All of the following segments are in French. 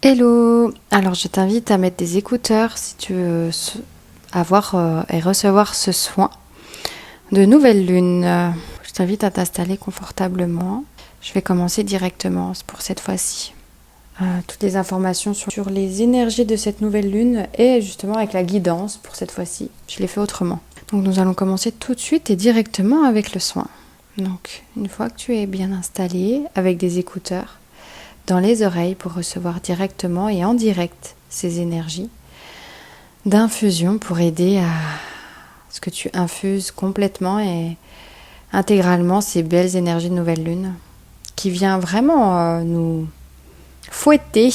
Hello! Alors je t'invite à mettre des écouteurs si tu veux avoir et recevoir ce soin de nouvelle lune. Je t'invite à t'installer confortablement. Je vais commencer directement pour cette fois-ci. Toutes les informations sur les énergies de cette nouvelle lune et justement avec la guidance pour cette fois-ci. Je l'ai fait autrement. Donc nous allons commencer tout de suite et directement avec le soin. Donc une fois que tu es bien installé avec des écouteurs dans les oreilles pour recevoir directement et en direct ces énergies d'infusion pour aider à ce que tu infuses complètement et intégralement ces belles énergies de nouvelle lune qui vient vraiment nous fouetter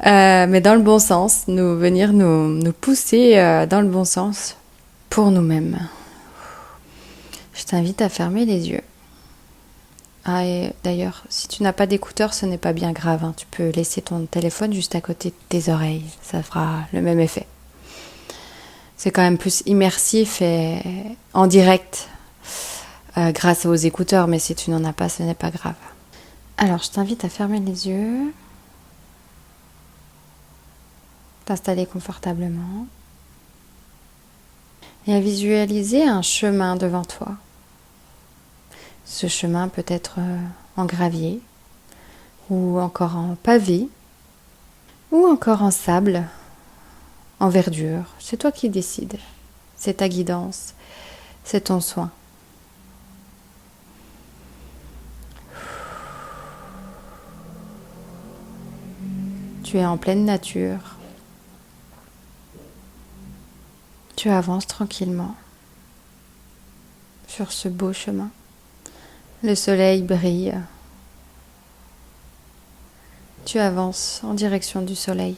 mais dans le bon sens, venir nous pousser dans le bon sens pour nous-mêmes. Je t'invite à fermer les yeux. Ah, et d'ailleurs, si tu n'as pas d'écouteurs, ce n'est pas bien grave, hein. Tu peux laisser ton téléphone juste à côté de tes oreilles. Ça fera le même effet. C'est quand même plus immersif et en direct grâce aux écouteurs, mais si tu n'en as pas, ce n'est pas grave. Alors, je t'invite à fermer les yeux, t'installer confortablement et à visualiser un chemin devant toi. Ce chemin peut être en gravier, ou encore en pavé, ou encore en sable, en verdure. C'est toi qui décides. C'est ta guidance, c'est ton soin. Tu es en pleine nature. Tu avances tranquillement sur ce beau chemin. Le soleil brille. Tu avances en direction du soleil.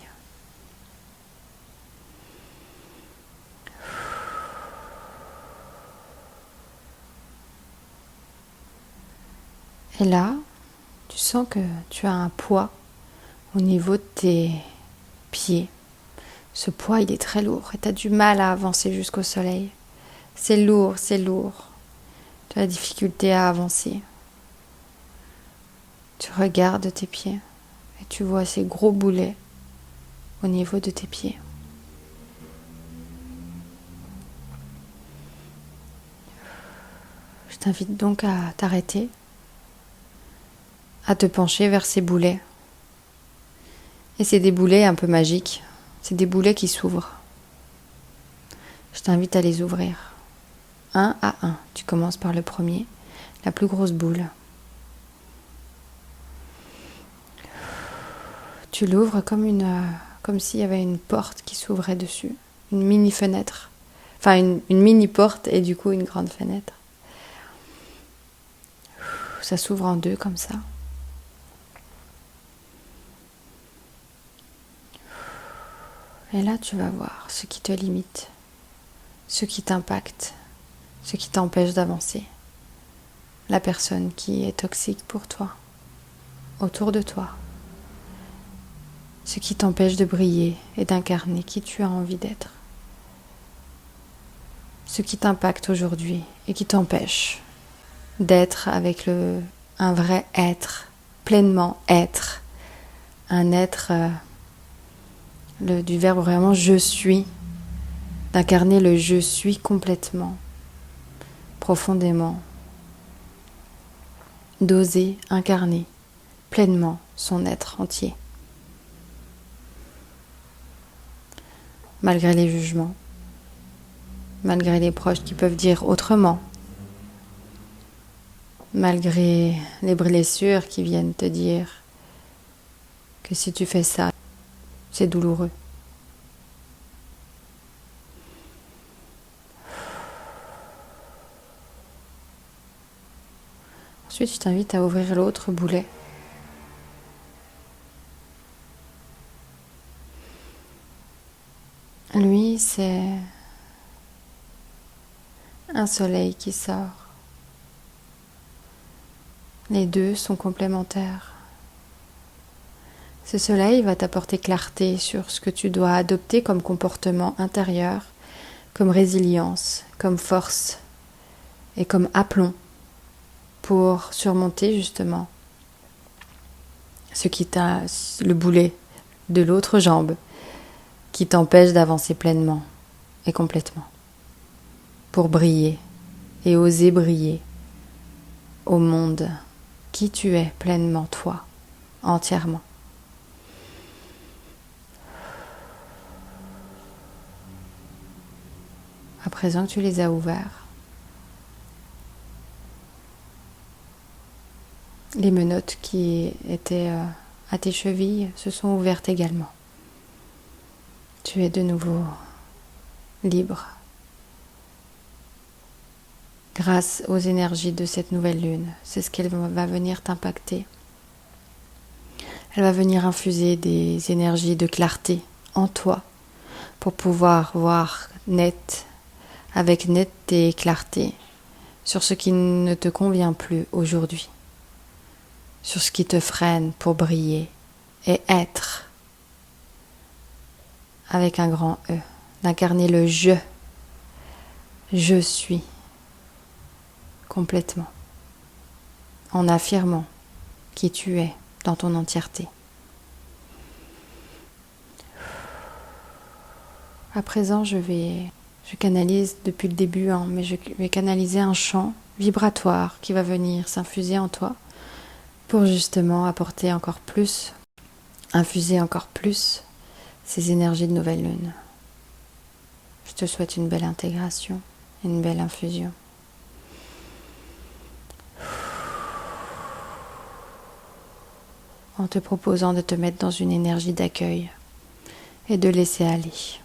Et là, tu sens que tu as un poids au niveau de tes pieds. Ce poids, il est très lourd et tu as du mal à avancer jusqu'au soleil. C'est lourd, c'est lourd. Tu as la difficulté à avancer. Tu regardes tes pieds et tu vois ces gros boulets au niveau de tes pieds. Je t'invite donc à t'arrêter, à te pencher vers ces boulets. Et c'est des boulets un peu magiques. C'est des boulets qui s'ouvrent. Je t'invite à les ouvrir. Un à un. Tu commences par le premier, la plus grosse boule. Tu l'ouvres comme s'il y avait une porte qui s'ouvrait dessus. Une mini fenêtre. Enfin, une mini porte et du coup une grande fenêtre. Ça s'ouvre en deux comme ça. Et là, tu vas voir ce qui te limite, ce qui t'impacte, ce qui t'empêche d'avancer. La personne qui est toxique pour toi, autour de toi. Ce qui t'empêche de briller et d'incarner qui tu as envie d'être. Ce qui t'impacte aujourd'hui et qui t'empêche d'être avec un vrai être, pleinement être. Un être du verbe vraiment je suis, d'incarner le je suis complètement, profondément, d'oser incarner pleinement son être entier. Malgré les jugements, malgré les proches qui peuvent dire autrement, malgré les blessures qui viennent te dire que si tu fais ça, c'est douloureux. Ensuite, je t'invite à ouvrir l'autre boulet. Lui, c'est un soleil qui sort. Les deux sont complémentaires. Ce soleil va t'apporter clarté sur ce que tu dois adopter comme comportement intérieur, comme résilience, comme force et comme aplomb pour surmonter justement ce qui t'a, le boulet de l'autre jambe qui t'empêche d'avancer pleinement et complètement pour briller et oser briller au monde qui tu es pleinement, toi, entièrement. À présent que tu les as ouverts, les menottes qui étaient à tes chevilles se sont ouvertes également. Tu es de nouveau libre grâce aux énergies de cette nouvelle lune. C'est ce qu'elle va venir t'impacter. Elle va venir infuser des énergies de clarté en toi pour pouvoir voir net, avec netteté et clarté, sur ce qui ne te convient plus aujourd'hui, sur ce qui te freine pour briller et être avec un grand E, d'incarner le je suis complètement, en affirmant qui tu es dans ton entièreté. À présent, je canalise depuis le début, mais je vais canaliser un chant vibratoire qui va venir s'infuser en toi pour justement apporter encore plus, infuser encore plus ces énergies de nouvelle lune. Je te souhaite une belle intégration, une belle infusion. En te proposant de te mettre dans une énergie d'accueil et de laisser aller.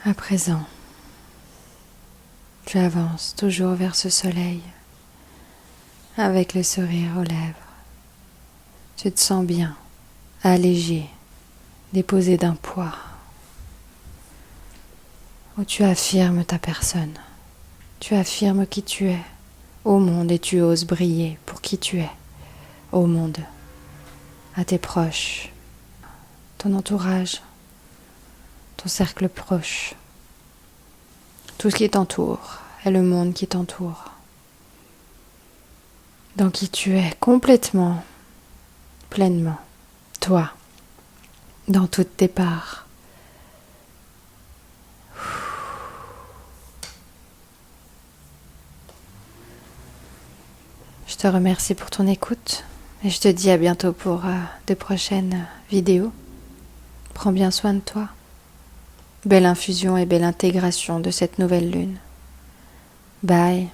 À présent, tu avances toujours vers ce soleil, avec le sourire aux lèvres. Tu te sens bien, allégé, déposé d'un poids, où tu affirmes ta personne. Tu affirmes qui tu es au monde et tu oses briller pour qui tu es au monde, à tes proches, ton entourage, ton cercle proche, tout ce qui t'entoure et le monde qui t'entoure. Dans qui tu es complètement, pleinement, toi, dans toutes tes parts. Je te remercie pour ton écoute et je te dis à bientôt pour de prochaines vidéos. Prends bien soin de toi. Belle infusion et belle intégration de cette nouvelle lune. Bye.